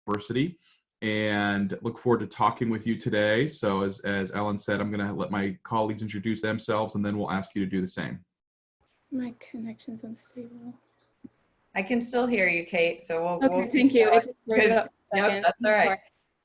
University, and look forward to talking with you today. So as Ellen said, I'm going to let my colleagues introduce themselves, and then we'll ask you to do the same. My connection's unstable. I can still hear you, Kate. So we'll thank you. It just froze up a second. Yep, that's all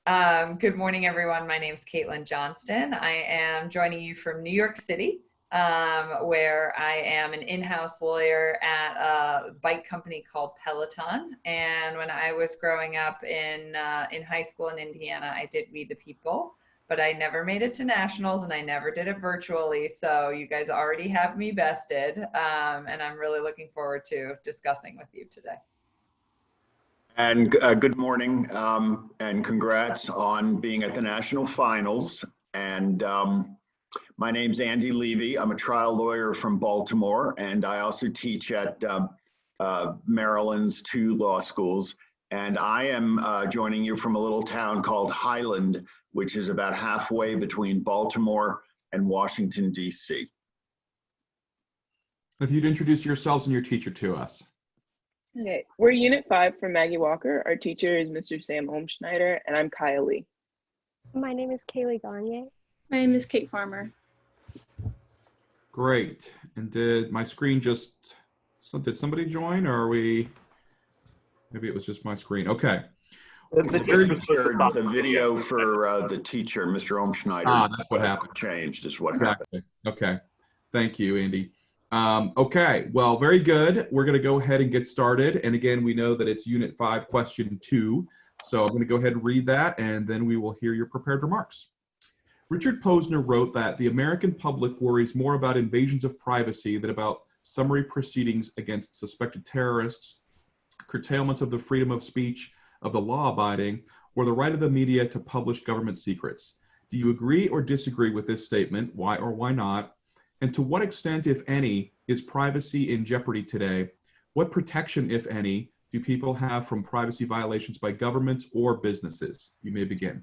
right. Good morning, everyone. My name is Caitlin Johnston. I am joining you from New York City, where I am an in-house lawyer at a bike company called Peloton. And when I was growing up in high school in Indiana, I did We the People, but I never made it to nationals and I never did it virtually. So you guys already have me bested. And I'm really looking forward to discussing with you today. And good morning, and congrats on being at the national finals. And my name's Andy Levy. I'm a trial lawyer from Baltimore, and I also teach at Maryland's 2 law schools. And I am joining you from a little town called Highland, which is about halfway between Baltimore and Washington, D.C. If you'd introduce yourselves and your teacher to us. Okay, we're Unit 5 from Maggie Walker. Our teacher is Mr. Sam Olmschneider, and I'm Kyle Lee. My name is Kaylee Gagne. My name is Kate Farmer. Great. And did my screen just, did somebody join, or are we, maybe it was just my screen. Okay. The video for the teacher, Mr. Olmschneider. That's what happened. Changed is what happened. Okay. Thank you, Andy. Okay, well, very good. We're going to go ahead and get started. And again, we know that it's Unit 5, Question 2. So I'm going to go ahead and read that, and then we will hear your prepared remarks. Richard Posner wrote that the American public worries more about invasions of privacy than about summary proceedings against suspected terrorists, curtailments of the freedom of speech of the law-abiding, or the right of the media to publish government secrets. Do you agree or disagree with this statement? Why or why not? And to what extent, if any, is privacy in jeopardy today? What protection, if any, do people have from privacy violations by governments or businesses? You may begin.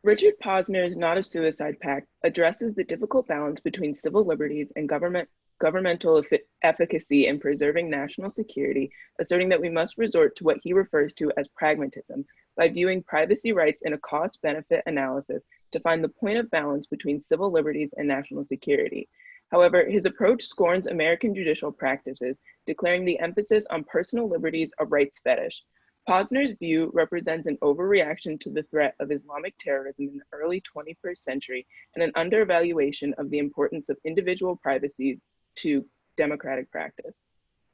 Richard Posner's Not a Suicide Pact addresses the difficult balance between civil liberties and governmental efficacy in preserving national security, asserting that we must resort to what he refers to as pragmatism by viewing privacy rights in a cost-benefit analysis to find the point of balance between civil liberties and national security. However, his approach scorns American judicial practices, declaring the emphasis on personal liberties a rights fetish. Posner's view represents an overreaction to the threat of Islamic terrorism in the early 21st century and an undervaluation of the importance of individual privacy to democratic practice.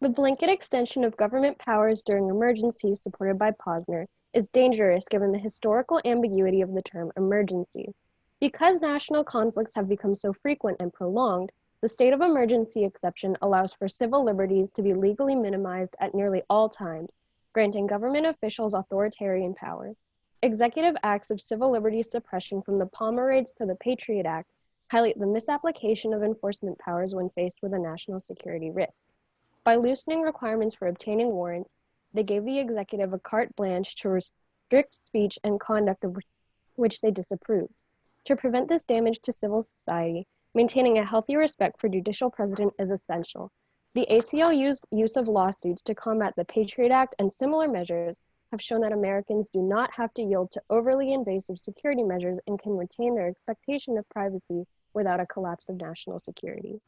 The blanket extension of government powers during emergencies supported by Posner is dangerous given the historical ambiguity of the term emergency. Because national conflicts have become so frequent and prolonged, the state of emergency exception allows for civil liberties to be legally minimized at nearly all times, granting government officials authoritarian power. Executive acts of civil liberties suppression from the Palmer Raids to the Patriot Act highlight the misapplication of enforcement powers when faced with a national security risk. By loosening requirements for obtaining warrants, they gave the executive a carte blanche to restrict speech and conduct of which they disapproved. To prevent this damage to civil society, maintaining a healthy respect for judicial precedent is essential. The ACLU's use of lawsuits to combat the Patriot Act and similar measures have shown that Americans do not have to yield to overly invasive security measures and can retain their expectation of privacy without a collapse of national security.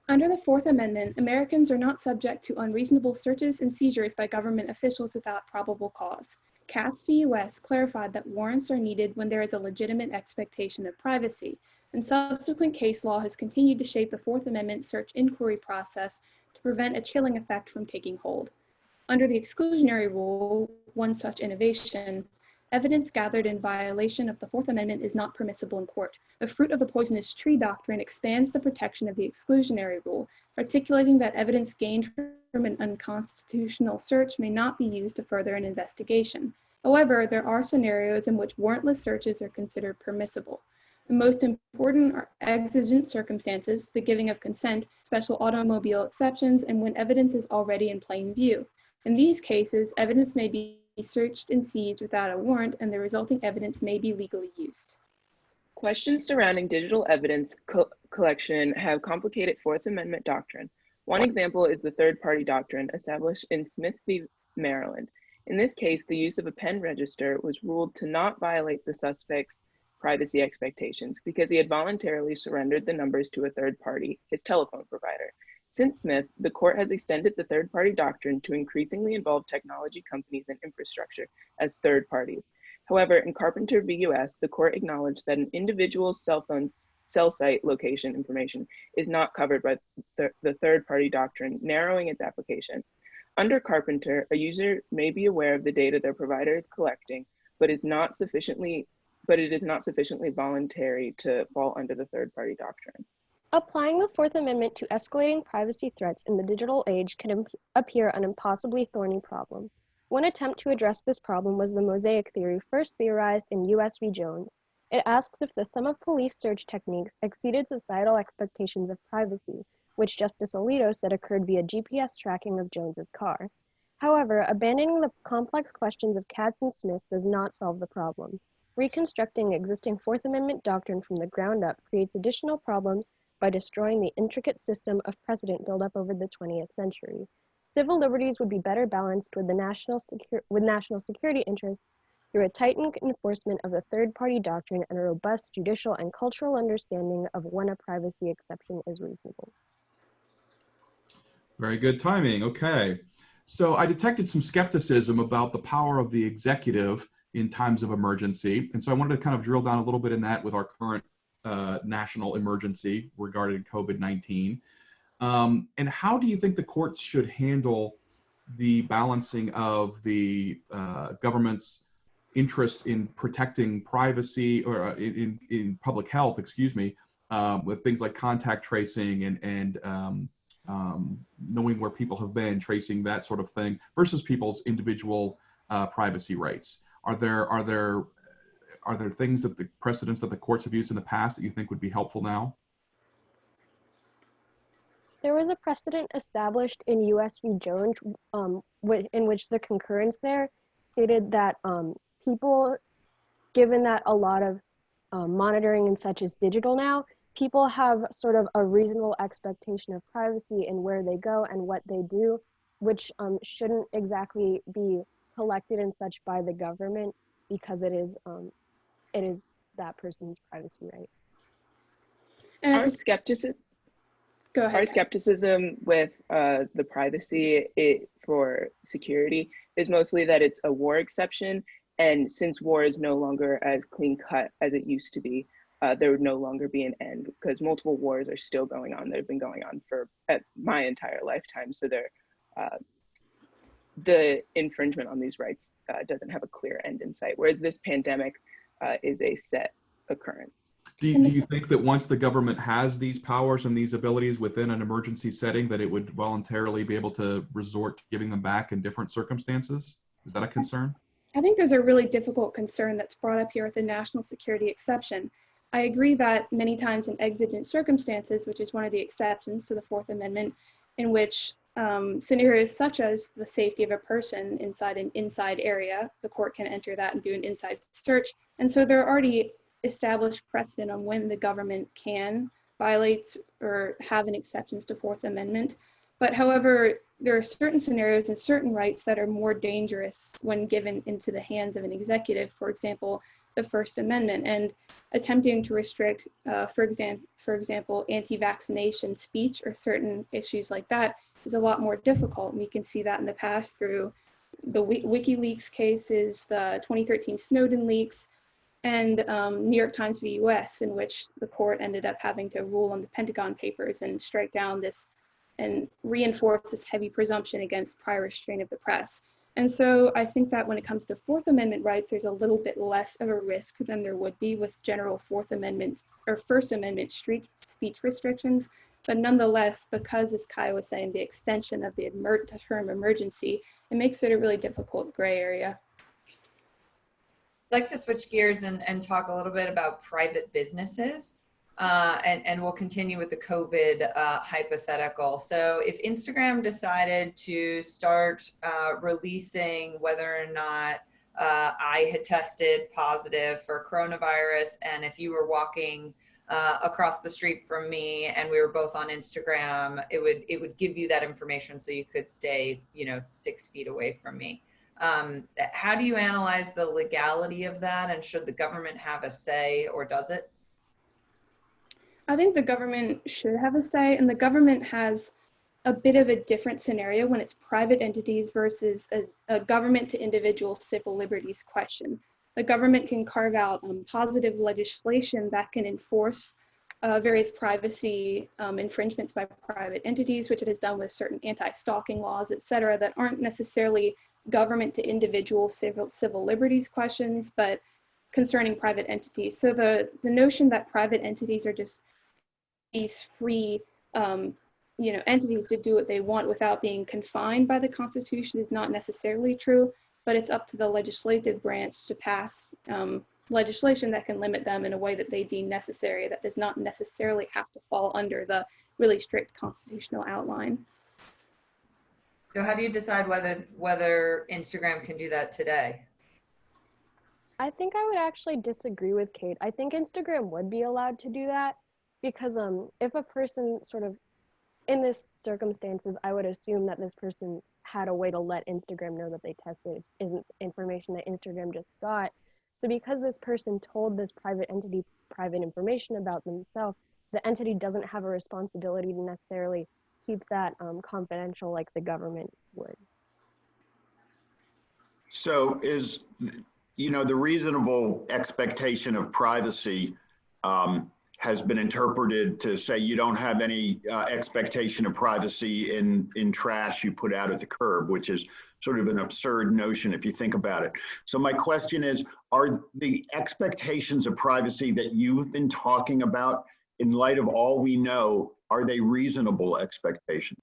Under the Fourth Amendment, Americans are not subject to unreasonable searches and seizures by government officials without probable cause. Katz v. U.S. clarified that warrants are needed when there is a legitimate expectation of privacy, and subsequent case law has continued to shape the Fourth Amendment search inquiry process to prevent a chilling effect from taking hold. Under the exclusionary rule, one such innovation, evidence gathered in violation of the Fourth Amendment is not permissible in court. The fruit of the poisonous tree doctrine expands the protection of the exclusionary rule, articulating that evidence gained from an unconstitutional search may not be used to further an investigation. However, there are scenarios in which warrantless searches are considered permissible. The most important are exigent circumstances, the giving of consent, special automobile exceptions, and when evidence is already in plain view. In these cases, evidence may be searched and seized without a warrant, and the resulting evidence may be legally used. Questions surrounding digital evidence collection have complicated Fourth Amendment doctrine. One example is the third-party doctrine established in Smith v. Maryland. In this case, the use of a pen register was ruled to not violate the suspect's privacy expectations because he had voluntarily surrendered the numbers to a third party, his telephone provider. Since Smith, the court has extended the third-party doctrine to increasingly involve technology companies and infrastructure as third parties. However, in Carpenter v. US, the court acknowledged that an individual's cell site location information is not covered by the third-party doctrine, narrowing its application. Under Carpenter, a user may be aware of the data their provider is collecting, but it is not sufficiently voluntary to fall under the third-party doctrine. Applying the Fourth Amendment to escalating privacy threats in the digital age can appear an impossibly thorny problem. One attempt to address this problem was the mosaic theory first theorized in U.S. v. Jones. It asks if the sum of police search techniques exceeded societal expectations of privacy, which Justice Alito said occurred via GPS tracking of Jones's car. However, abandoning the complex questions of Katz and Smith does not solve the problem. Reconstructing existing Fourth Amendment doctrine from the ground up creates additional problems by destroying the intricate system of precedent built up over the 20th century. Civil liberties would be better balanced with national security interests through a tightened enforcement of the third-party doctrine and a robust judicial and cultural understanding of when a privacy exception is reasonable. Very good timing. Okay. So I detected some skepticism about the power of the executive in times of emergency. And so I wanted to kind of drill down a little bit in that with our current national emergency regarding COVID-19. And how do you think the courts should handle the balancing of the government's interest in protecting privacy or in public health, excuse me, with things like contact tracing and knowing where people have been, tracing that sort of thing, versus people's individual privacy rights? Are there things that the precedents that the courts have used in the past that you think would be helpful now? There was a precedent established in U.S. v. Jones in which the concurrence there stated that people, given that a lot of monitoring and such is digital now, people have sort of a reasonable expectation of privacy in where they go and what they do, which shouldn't exactly be collected and such by the government because it is that person's privacy right. And Our skepticism with the privacy for security is mostly that it's a war exception, and since war is no longer as clean cut as it used to be, there would no longer be an end because multiple wars are still going on. They've been going on for my entire lifetime, so the infringement on these rights doesn't have a clear end in sight, whereas this pandemic is a set occurrence. Do you think that once the government has these powers and these abilities within an emergency setting, that it would voluntarily be able to resort to giving them back in different circumstances? Is that a concern? I think there's a really difficult concern that's brought up here with the national security exception. I agree that many times in exigent circumstances, which is one of the exceptions to the Fourth Amendment, in which scenarios such as the safety of a person inside an inside area, the court can enter that and do an inside search. And so there are already established precedent on when the government can violate or have an exceptions to Fourth Amendment. But however, there are certain scenarios and certain rights that are more dangerous when given into the hands of an executive, for example, the First Amendment, and attempting to restrict, for example, anti-vaccination speech or certain issues like that is a lot more difficult. And we can see that in the past through the WikiLeaks cases, the 2013 Snowden leaks, and New York Times v. US, in which the court ended up having to rule on the Pentagon Papers and strike down this and reinforce this heavy presumption against prior restraint of the press. And so I think that when it comes to Fourth Amendment rights, there's a little bit less of a risk than there would be with general Fourth Amendment or First Amendment speech restrictions. But nonetheless, because as Kai was saying, the extension of the term emergency, it makes it a really difficult gray area. I'd like to switch gears and talk a little bit about private businesses. And we'll continue with the COVID hypothetical. So if Instagram decided to start releasing whether or not I had tested positive for coronavirus, and if you were walking across the street from me and we were both on Instagram, it would give you that information so you could stay, 6 feet away from me. How do you analyze the legality of that, and should the government have a say, or does it? I think the government should have a say, and the government has a bit of a different scenario when it's private entities versus a government to individual civil liberties question. The government can carve out positive legislation that can enforce various privacy infringements by private entities, which it has done with certain anti-stalking laws, et cetera, that aren't necessarily government to individual civil liberties questions, but concerning private entities. So the notion that private entities are just these free entities to do what they want without being confined by the Constitution is not necessarily true, but it's up to the legislative branch to pass legislation that can limit them in a way that they deem necessary, that does not necessarily have to fall under the really strict constitutional outline. So how do you decide whether Instagram can do that today? I think I would actually disagree with Kate. I think Instagram would be allowed to do that because if a person sort of, in this circumstances, I would assume that this person had a way to let Instagram know that they tested isn't information that Instagram just got. So because this person told this private entity private information about themselves, the entity doesn't have a responsibility to necessarily keep that confidential like the government would. So is, the reasonable expectation of privacy has been interpreted to say you don't have any expectation of privacy in trash you put out at the curb, which is sort of an absurd notion if you think about it. So my question is, are the expectations of privacy that you've been talking about, in light of all we know, are they reasonable expectations?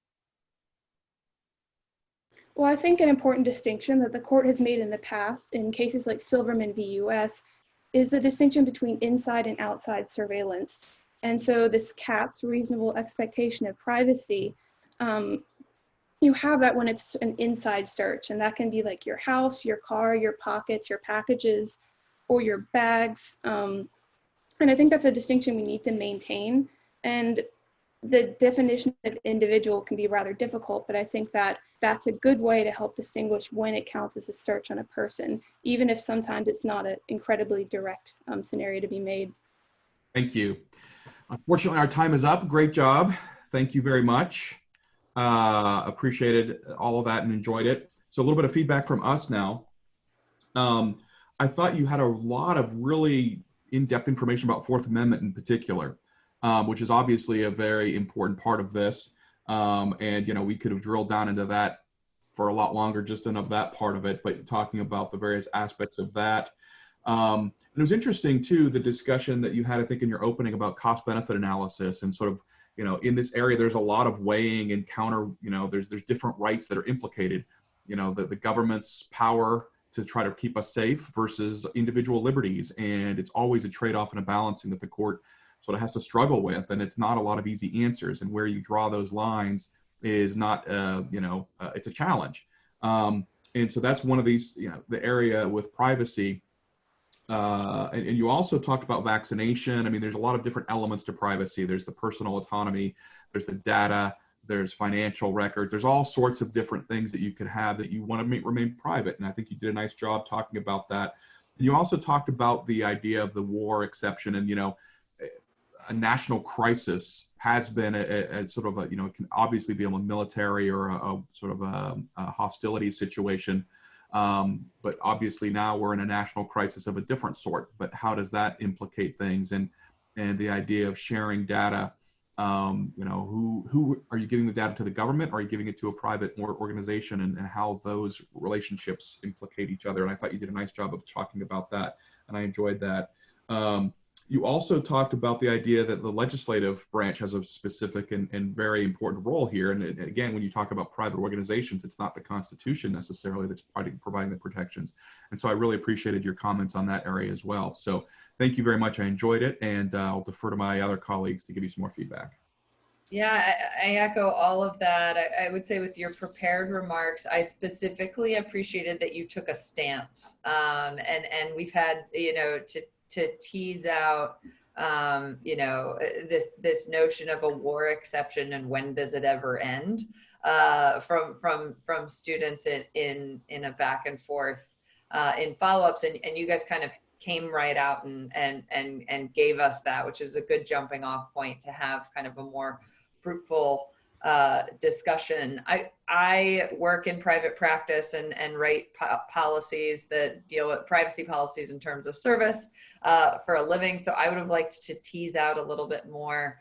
Well, I think an important distinction that the court has made in the past in cases like Silverman v. US is the distinction between inside and outside surveillance. And so this cat's reasonable expectation of privacy, you have that when it's an inside search, and that can be like your house, your car, your pockets, your packages, or your bags. And I think that's a distinction we need to maintain. And the definition of individual can be rather difficult, but I think that that's a good way to help distinguish when it counts as a search on a person, even if sometimes it's not an incredibly direct scenario to be made. Thank you. Unfortunately, our time is up. Great job. Thank you very much. Appreciated all of that and enjoyed it. So a little bit of feedback from us now. I thought you had a lot of really in-depth information about Fourth Amendment in particular, which is obviously a very important part of this. And, we could have drilled down into that for a lot longer, just of that part of it, but talking about the various aspects of that. And it was interesting too, the discussion that you had, I think, in your opening about cost benefit analysis and sort of, in this area, there's a lot of weighing and counter, there's different rights that are implicated, the government's power to try to keep us safe versus individual liberties. And it's always a trade-off and a balancing that the court sort of has to struggle with. And it's not a lot of easy answers. And where you draw those lines is not, it's a challenge. And so that's one of these, the area with privacy. And you also talked about vaccination. I mean, there's a lot of different elements to privacy. There's the personal autonomy, there's the data, there's financial records, there's all sorts of different things that you could have that you want to remain private. And I think you did a nice job talking about that. And you also talked about the idea of the war exception, and, a national crisis has been a sort of a, it can obviously be a military or a sort of a hostility situation. But obviously now we're in a national crisis of a different sort, but how does that implicate things? And the idea of sharing data, who are you giving the data to, the government, or are you giving it to a private organization, and how those relationships implicate each other? And I thought you did a nice job of talking about that, and I enjoyed that. You also talked about the idea that the legislative branch has a specific and very important role here. And again, when you talk about private organizations, it's not the Constitution necessarily that's providing the protections. And so I really appreciated your comments on that area as well. So thank you very much. I enjoyed it. And I'll defer to my other colleagues to give you some more feedback. Yeah, I echo all of that. I would say with your prepared remarks, I specifically appreciated that you took a stance. And we've had, to tease out, this notion of a war exception and when does it ever end. from students in a back and forth in follow-ups, and you guys kind of came right out and gave us that, which is a good jumping off point to have kind of a more fruitful discussion. I work in private practice and write policies that deal with privacy policies in terms of service for a living. So I would have liked to tease out a little bit more,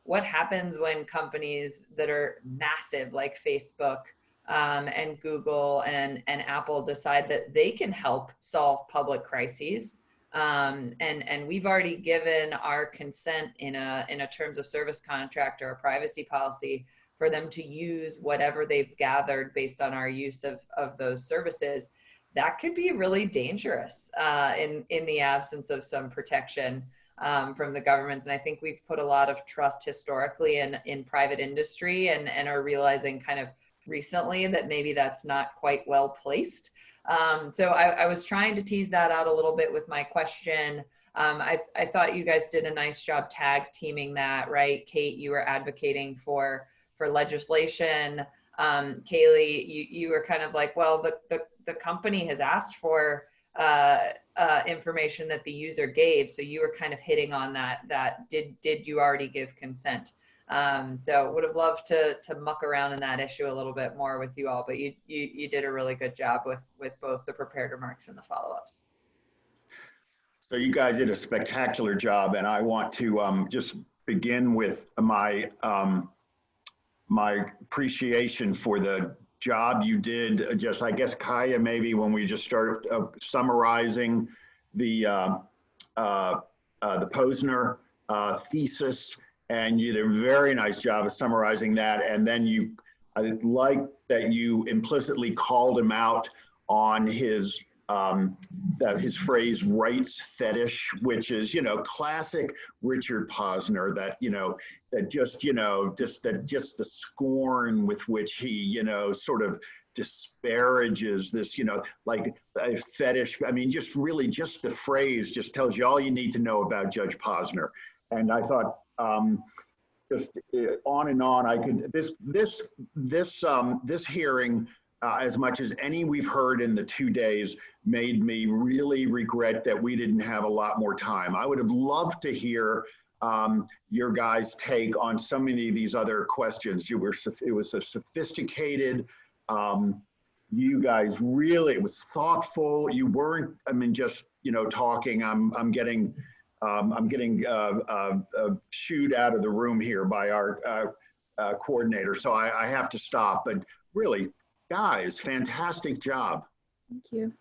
what happens when companies that are massive like Facebook and Google and Apple decide that they can help solve public crises. And we've already given our consent in a terms of service contract or a privacy policy for them to use whatever they've gathered based on our use of those services. That could be really dangerous in the absence of some protection from the governments. And I think we've put a lot of trust historically in private industry and are realizing kind of recently that maybe that's not quite well placed. So I was trying to tease that out a little bit with my question. I thought you guys did a nice job tag teaming that, right? Kate, you were advocating for legislation. Kaylee, you were kind of like, well, the company has asked for information that the user gave. So you were kind of hitting on that did you already give consent? So would have loved to muck around in that issue a little bit more with you all, but you did a really good job with both the prepared remarks and the follow-ups. So you guys did a spectacular job, and I want to just begin with my my appreciation for the job you did. Just, I guess, Kaya, maybe when we just started summarizing the Posner thesis, and you did a very nice job of summarizing that. And then I like that you implicitly called him out on his phrase rights fetish, which is, classic Richard Posner, that just the scorn with which he, sort of disparages this, like a fetish. I mean, just the phrase just tells you all you need to know about Judge Posner. And I thought, just on and on, I could, this hearing, as much as any we've heard in the 2 days, made me really regret that we didn't have a lot more time. I would have loved to hear your guys' take on so many of these other questions. It was a sophisticated, you guys really, it was thoughtful. You weren't, just, talking. I'm getting shooed out of the room here by our coordinator, so I have to stop. But really, guys, fantastic job. Thank you.